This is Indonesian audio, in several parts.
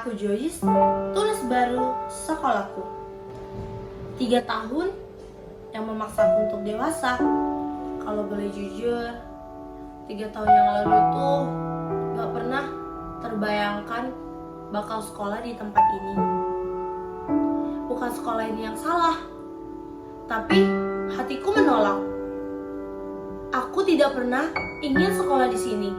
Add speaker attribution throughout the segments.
Speaker 1: Aku Joyce, tulis baru sekolahku. 3 tahun yang memaksaku untuk dewasa. Kalau boleh jujur, 3 tahun yang lalu itu gak pernah terbayangkan bakal sekolah di tempat ini. Bukan sekolah ini yang salah, tapi hatiku menolak. Aku tidak pernah ingin sekolah di sini.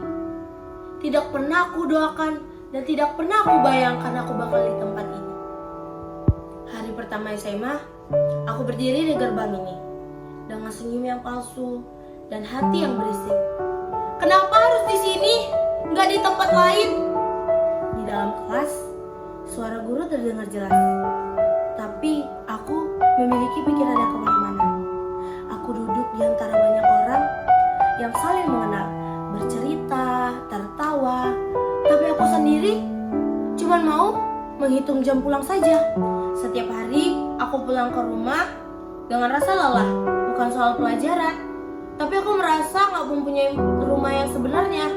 Speaker 1: Tidak pernah aku doakan dan tidak pernah aku bayangkan aku bakal di tempat ini. Hari pertama SMA, aku berdiri di gerbang ini dengan senyum yang palsu dan hati yang berisik. Kenapa harus di sini, nggak di tempat lain? Di dalam kelas, suara guru terdengar jelas. Tapi aku memiliki pikiran yang kemana-mana. Aku duduk di antara banyak orang yang saling mengenal, bercerita, tertawa. Tapi aku sendiri cuma mau menghitung jam pulang saja. Setiap hari aku pulang ke rumah dengan rasa lelah. Bukan soal pelajaran, tapi aku merasa gak mempunyai rumah yang sebenarnya.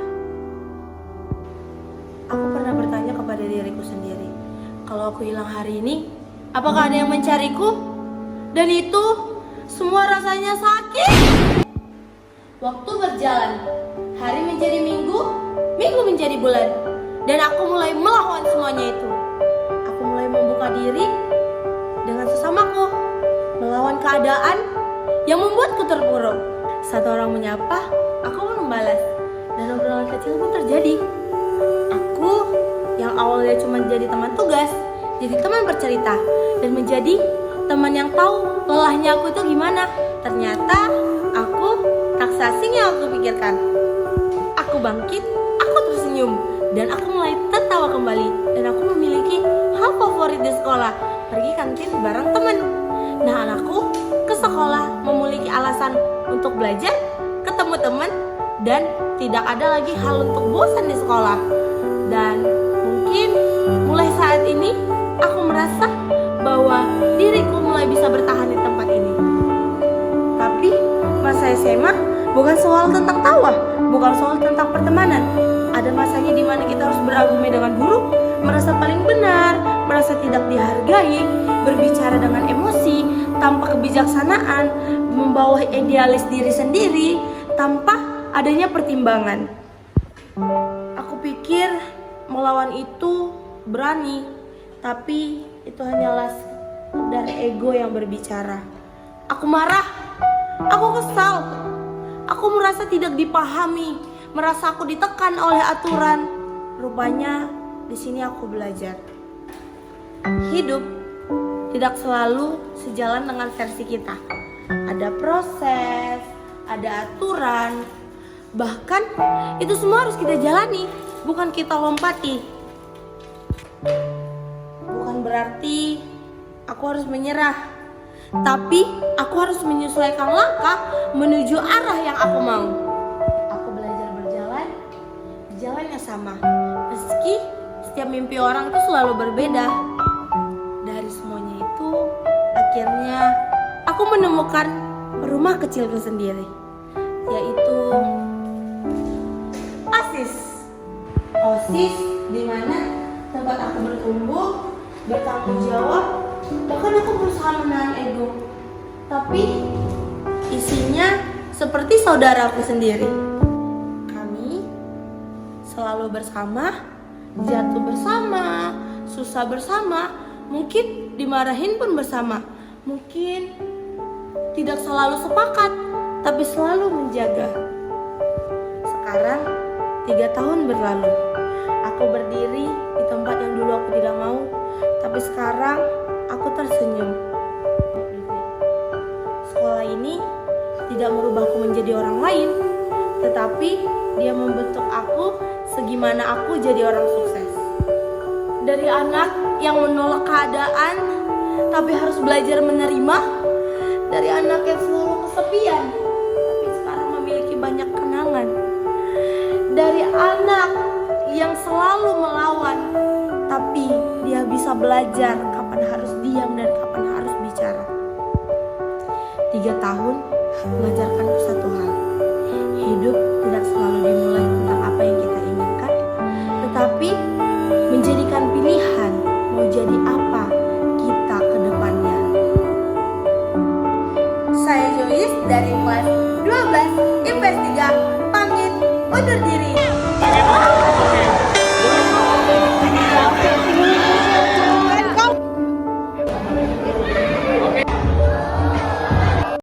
Speaker 1: Aku pernah bertanya kepada diriku sendiri, kalau aku hilang hari ini, apakah ada yang mencariku? Dan itu semua rasanya sakit. Waktu berjalan, hari menjadi minggu, minggu menjadi bulan, dan aku mulai melawan semuanya itu. Aku mulai membuka diri dengan sesamaku, melawan keadaan yang membuatku terpuruk. Satu orang menyapa, aku pun membalas, dan obrolan kecil pun terjadi. Aku yang awalnya cuma jadi teman tugas, jadi teman bercerita, dan menjadi teman yang tahu lelahnya aku itu gimana. Ternyata aku tak asing yang aku pikirkan. Aku bangkit, aku tersenyum, dan aku mulai tertawa kembali. Dan aku memiliki hal favorit di sekolah, pergi kantin bareng teman. Nah, anakku ke sekolah memiliki alasan untuk belajar, ketemu teman, dan tidak ada lagi hal untuk bosan di sekolah. Dan mungkin mulai saat ini aku merasa bahwa diriku mulai bisa bertahan di tempat ini. Tapi masa SMA bukan soal tentang tawa, bukan soal tentang pertemanan. Ada masanya di mana kita harus berargumen dengan guru, merasa paling benar, merasa tidak dihargai, berbicara dengan emosi, tanpa kebijaksanaan, membawa idealis diri sendiri, tanpa adanya pertimbangan. Aku pikir melawan itu berani, tapi itu hanyalah dari ego yang berbicara. Aku marah, aku kesal, aku merasa tidak dipahami, merasa aku ditekan oleh aturan. Rupanya di sini aku belajar. Hidup tidak selalu sejalan dengan versi kita. Ada proses, ada aturan. Bahkan itu semua harus kita jalani, bukan kita lompati. Bukan berarti aku harus menyerah, tapi aku harus menyesuaikan langkah menuju arah yang aku mau. Aku belajar berjalan di jalan yang sama, meski setiap mimpi orang itu selalu berbeda. Dari semuanya itu, akhirnya aku menemukan rumah kecilku sendiri, yaitu OSIS, di mana tempat aku bertumbuh, bertanggung jawab. Bahkan aku berusaha menahan ego, tapi isinya seperti saudaraku sendiri. Kami selalu bersama, jatuh bersama, susah bersama, mungkin dimarahin pun bersama, mungkin tidak selalu sepakat, tapi selalu menjaga. Sekarang 3 tahun berlalu, aku berdiri di tempat yang dulu aku tidak mau, tapi sekarang aku tersenyum. Sekolah ini tidak merubahku menjadi orang lain, tetapi dia membentuk aku segimana aku jadi orang sukses. Dari anak yang menolak keadaan, tapi harus belajar menerima. Dari anak yang selalu kesepian, tapi sekarang memiliki banyak kenangan. Dari anak yang selalu melawan, tapi dia bisa belajar kapan harus diam dan kapan harus bicara. 3 tahun mengajarkanku satu hal. Hidup tidak selalu dimulai tentang apa yang kita inginkan, tetapi menjadikan pilihan Lewis dari kelas 12 IPS 3 pamit undur diri.